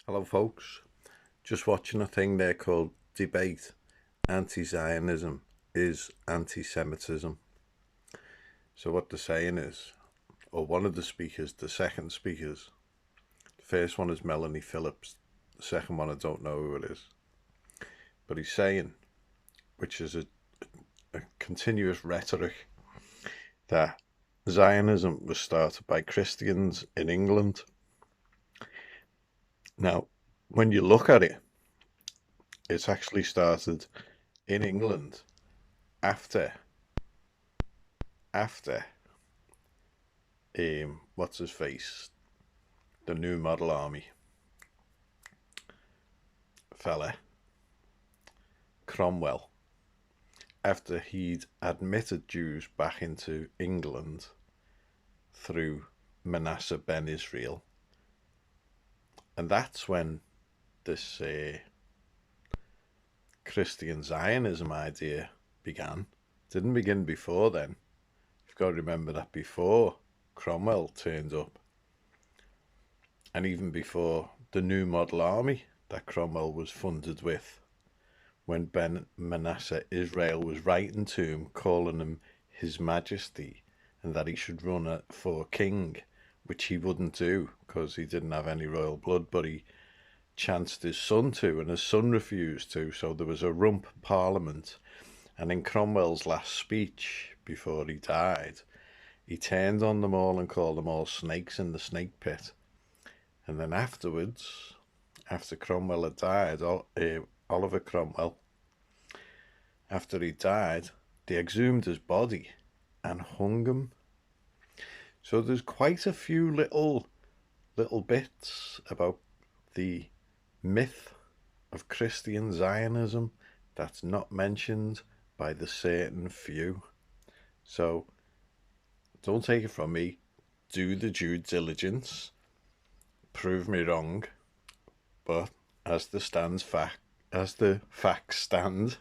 Hello, folks. Just watching a thing there called Debate Anti-Zionism is Anti-Semitism. So what they're saying is, or one of the speakers, the second speakers, the first one is Melanie Phillips, the second one I don't know who it is, but he's saying, which is a continuous rhetoric, that Zionism was started by Christians in England. Now, when you look at it, it's actually started in England after after what's his face, the New Model Army fella, Cromwell, after he'd admitted Jews back into England through Manasseh ben Israel. And that's when this Christian Zionism idea began. It didn't begin before then. You've got to remember that before Cromwell turned up, and even before the New Model Army that Cromwell was funded with, when Ben Manasseh Israel was writing to him, calling him His Majesty, and that he should run for king, which he wouldn't do because he didn't have any royal blood, but he chanced his son to, and his son refused to, so there was a rump parliament. And in Cromwell's last speech before he died, he turned on them all and called them all snakes in the snake pit. And then afterwards, after Cromwell had died, Oliver Cromwell, after he died, they exhumed his body and hung him. So there's quite a few little bits about the myth of Christian Zionism that's not mentioned by the certain few. So don't take it from me. Do the due diligence. Prove me wrong. But as the facts stand,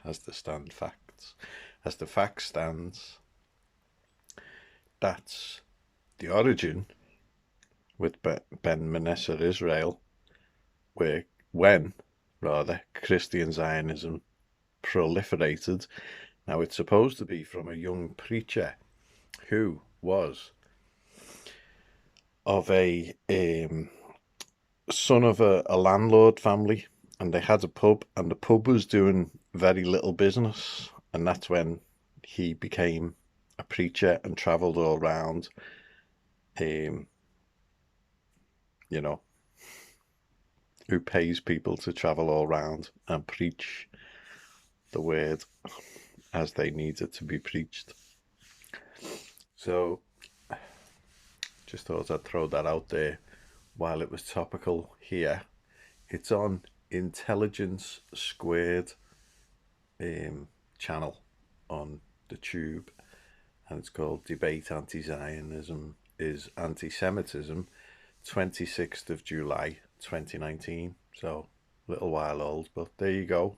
that's the origin with Ben Manasseh Israel, when Christian Zionism proliferated. Now it's supposed to be from a young preacher who was of a son of a landlord family, and they had a pub, and the pub was doing very little business, and that's when he became a preacher and travelled all around, you know, who pays people to travel all around and preach the word as they need it to be preached. So just thought I'd throw that out there while it was topical here. It's on Intelligence Squared channel on the tube, and it's called Debate Anti-Zionism is Anti-Semitism, 26th of July 2019. So a little while old, but there you go.